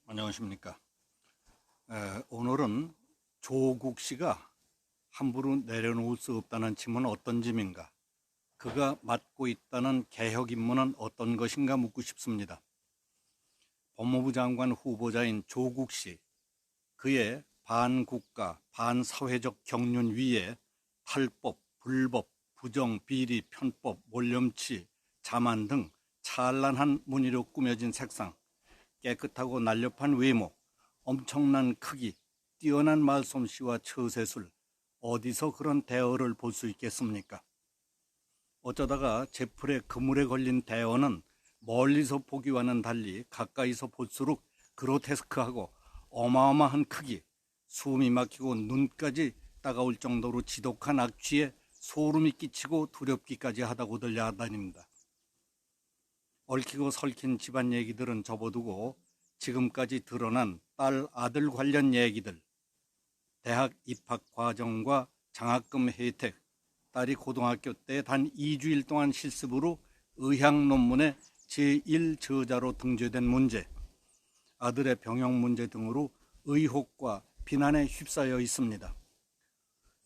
안녕하십니까. 오늘은 조국 씨가 함부로 내려놓을 수 없다는 짐은 어떤 짐인가, 그가 맡고 있다는 개혁 임무는 어떤 것인가 묻고 싶습니다. 법무부 장관 후보자인 조국 씨, 그의 반국가, 반사회적 경륜 위에 탈법, 불법, 부정, 비리, 편법, 몰염치, 자만 등 찬란한 무늬로 꾸며진 색상, 깨끗하고 날렵한 외모, 엄청난 크기, 뛰어난 말솜씨와 처세술, 어디서 그런 대어를 볼 수 있겠습니까? 어쩌다가 제풀에 그물에 걸린 대어는 멀리서 보기와는 달리 가까이서 볼수록 그로테스크하고 어마어마한 크기, 숨이 막히고 눈까지 따가울 정도로 지독한 악취에 소름이 끼치고 두렵기까지 하다고들 야단입니다. 얽히고 설킨 집안 얘기들은 접어두고 지금까지 드러난 딸, 아들 관련 얘기들, 대학 입학 과정과 장학금 혜택, 딸이 고등학교 때 단 2주일 동안 실습으로 의학 논문의 제1저자로 등재된 문제, 아들의 병역 문제 등으로 의혹과 비난에 휩싸여 있습니다.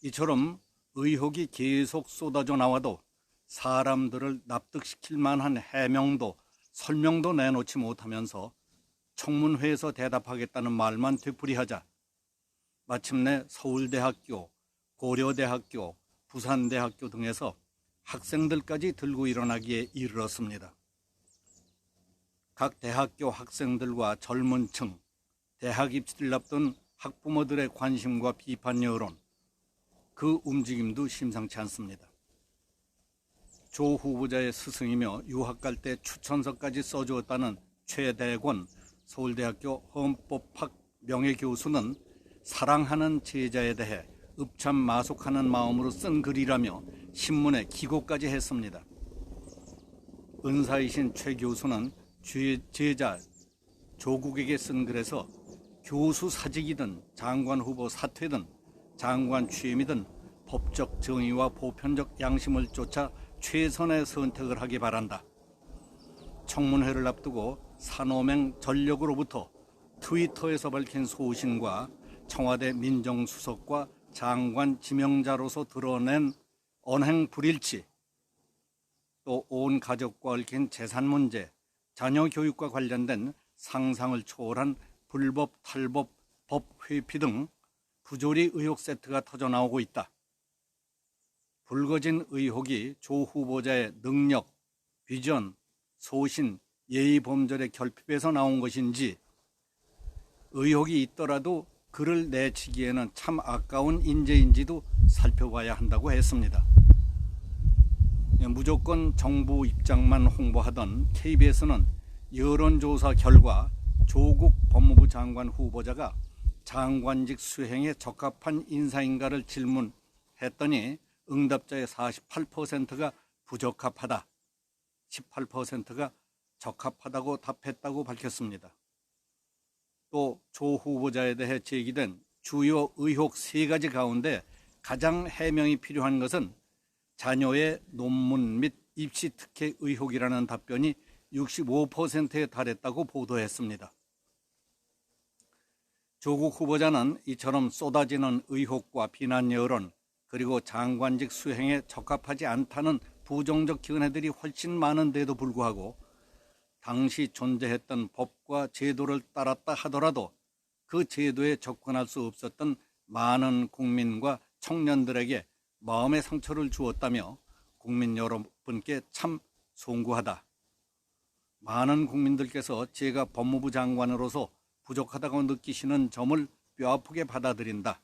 이처럼 의혹이 계속 쏟아져 나와도 사람들을 납득시킬 만한 해명도 설명도 내놓지 못하면서 청문회에서 대답하겠다는 말만 되풀이하자 마침내 서울대학교, 고려대학교, 부산대학교 등에서 학생들까지 들고 일어나기에 이르렀습니다. 각 대학교 학생들과 젊은 층, 대학 입시를 앞둔 학부모들의 관심과 비판 여론, 그 움직임도 심상치 않습니다. 조 후보자의 스승이며 유학 갈 때 추천서까지 써주었다는 최대권 서울대학교 헌법학 명예교수는 사랑하는 제자에 대해 읍참마속하는 마음으로 쓴 글이라며 신문에 기고까지 했습니다. 은사이신 최 교수는 제자 조국에게 쓴 글에서 교수 사직이든 장관 후보 사퇴든 장관 취임이든 법적 정의와 보편적 양심을 쫓아 최선의 선택을 하기 바란다. 청문회를 앞두고 산호맹 전력으로부터 트위터에서 밝힌 소신과 청와대 민정수석과 장관 지명자로서 드러낸 언행 불일치, 또 온 가족과 얽힌 재산 문제, 자녀 교육과 관련된 상상을 초월한 불법, 탈법, 법 회피 등 부조리 의혹 세트가 터져나오고 있다. 불거진 의혹이 조 후보자의 능력, 비전, 소신, 예의 범절의 결핍에서 나온 것인지, 의혹이 있더라도 그를 내치기에는 참 아까운 인재인지도 살펴봐야 한다고 했습니다. 무조건 정부 입장만 홍보하던 KBS는 여론조사 결과 조국 법무부 장관 후보자가 장관직 수행에 적합한 인사인가를 질문했더니 응답자의 48%가 부적합하다, 18%가 적합하다고 답했다고 밝혔습니다. 또 조 후보자에 대해 제기된 주요 의혹 3가지 가운데 가장 해명이 필요한 것은 자녀의 논문 및 입시 특혜 의혹이라는 답변이 65%에 달했다고 보도했습니다. 조국 후보자는 이처럼 쏟아지는 의혹과 비난 여론, 그리고 장관직 수행에 적합하지 않다는 부정적 견해들이 훨씬 많은데도 불구하고 당시 존재했던 법과 제도를 따랐다 하더라도 그 제도에 접근할 수 없었던 많은 국민과 청년들에게 마음의 상처를 주었다며 국민 여러분께 참 송구하다. 많은 국민들께서 제가 법무부 장관으로서 부족하다고 느끼시는 점을 뼈아프게 받아들인다.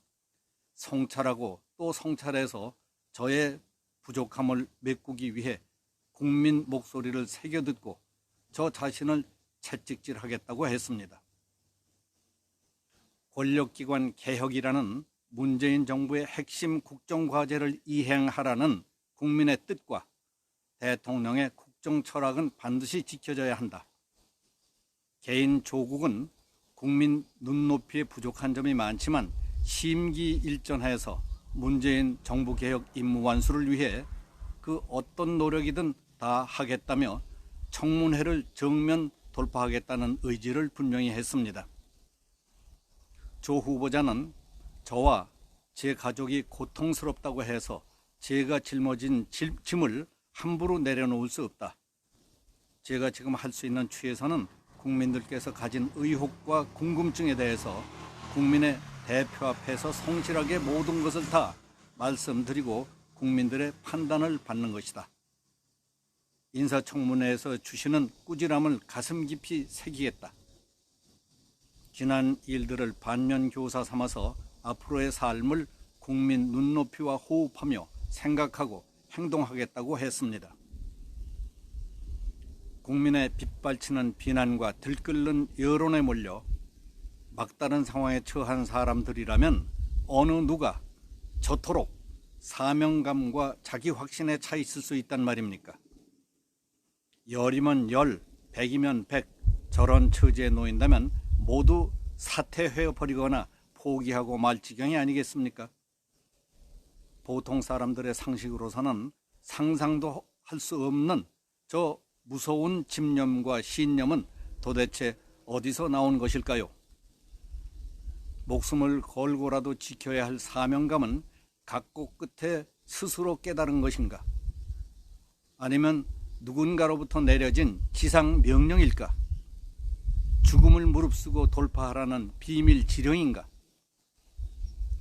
성찰하고 또 성찰해서 저의 부족함을 메꾸기 위해 국민 목소리를 새겨듣고 저 자신을 채찍질하겠다고 했습니다. 권력기관 개혁이라는 문재인 정부의 핵심 국정과제를 이행하라는 국민의 뜻과 대통령의 국정 철학은 반드시 지켜져야 한다. 개인 조국은 국민 눈높이에 부족한 점이 많지만 심기일전해서 문재인 정부 개혁 임무 완수를 위해 그 어떤 노력이든 다 하겠다며 청문회를 정면 돌파하겠다는 의지를 분명히 했습니다. 조 후보자는 저와 제 가족이 고통스럽다고 해서 제가 짊어진 짐을 함부로 내려놓을 수 없다. 제가 지금 할 수 있는 최선은 국민들께서 가진 의혹과 궁금증에 대해서 국민의 대표 앞에서 성실하게 모든 것을 다 말씀드리고 국민들의 판단을 받는 것이다. 인사청문회에서 주시는 꾸지람을 가슴 깊이 새기겠다. 지난 일들을 반면교사 삼아서 앞으로의 삶을 국민 눈높이와 호흡하며 생각하고 행동하겠다고 했습니다. 국민의 빗발치는 비난과 들끓는 여론에 몰려 막다른 상황에 처한 사람들이라면 어느 누가 저토록 사명감과 자기 확신에 차 있을 수 있단 말입니까? 열이면 열, 백이면 백, 저런 처지에 놓인다면 모두 사퇴해버리거나 포기하고 말 지경이 아니겠습니까? 보통 사람들의 상식으로서는 상상도 할 수 없는 저 무서운 집념과 신념은 도대체 어디서 나온 것일까요? 목숨을 걸고라도 지켜야 할 사명감은 각고 끝에 스스로 깨달은 것인가? 아니면 누군가로부터 내려진 지상 명령일까? 죽음을 무릅쓰고 돌파하라는 비밀 지령인가?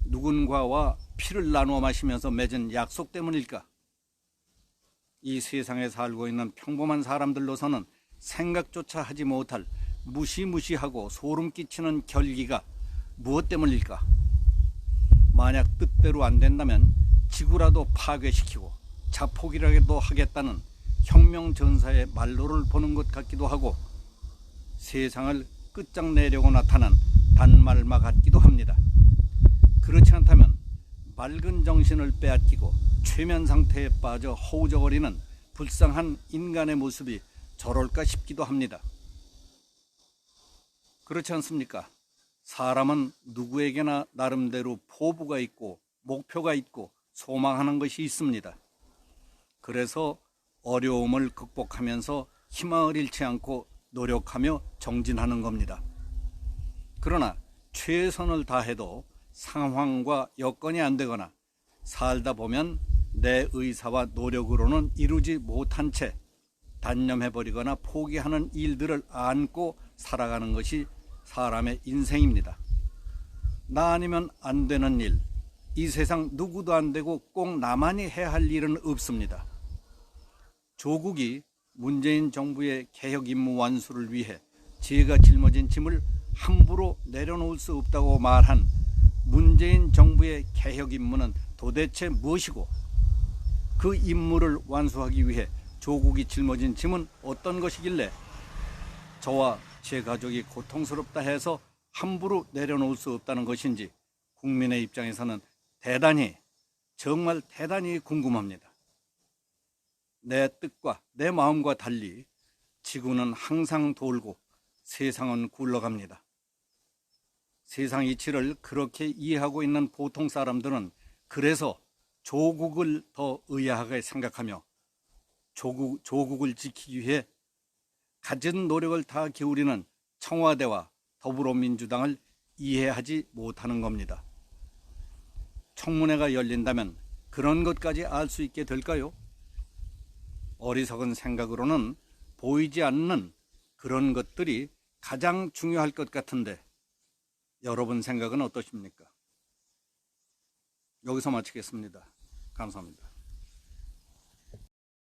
누군가와 피를 나누어 마시면서 맺은 약속 때문일까? 이 세상에 살고 있는 평범한 사람들로서는 생각조차 하지 못할 무시무시하고 소름 끼치는 결기가 무엇 때문일까? 만약 뜻대로 안 된다면 지구라도 파괴시키고 자폭이라도 하겠다는 혁명전사의 말로를 보는 것 같기도 하고 세상을 끝장내려고 나타난 단말마 같기도 합니다. 그렇지 않다면 맑은 정신을 빼앗기고 최면 상태에 빠져 허우적거리는 불쌍한 인간의 모습이 저럴까 싶기도 합니다. 그렇지 않습니까? 사람은 누구에게나 나름대로 포부가 있고 목표가 있고 소망하는 것이 있습니다. 그래서 어려움을 극복하면서 희망을 잃지 않고 노력하며 정진하는 겁니다. 그러나 최선을 다해도 상황과 여건이 안 되거나 살다 보면 내 의사와 노력으로는 이루지 못한 채 단념해버리거나 포기하는 일들을 안고 살아가는 것이 사람의 인생입니다. 나 아니면 안 되는 일, 이 세상 누구도 안 되고 꼭 나만이 해야 할 일은 없습니다. 조국이 문재인 정부의 개혁 임무 완수를 위해 제가 짊어진 짐을 함부로 내려놓을 수 없다고 말한 문재인 정부의 개혁 임무는 도대체 무엇이고 그 임무를 완수하기 위해 조국이 짊어진 짐은 어떤 것이길래 저와 제 가족이 고통스럽다 해서 함부로 내려놓을 수 없다는 것인지 국민의 입장에서는 대단히 정말 대단히 궁금합니다. 내 뜻과 내 마음과 달리 지구는 항상 돌고 세상은 굴러갑니다. 세상 이치를 그렇게 이해하고 있는 보통 사람들은 그래서 조국을 더 의아하게 생각하며 조국을 지키기 위해 갖은 노력을 다 기울이는 청와대와 더불어민주당을 이해하지 못하는 겁니다. 청문회가 열린다면 그런 것까지 알 수 있게 될까요? 어리석은 생각으로는 보이지 않는 그런 것들이 가장 중요할 것 같은데 여러분 생각은 어떠십니까? 여기서 마치겠습니다. 감사합니다.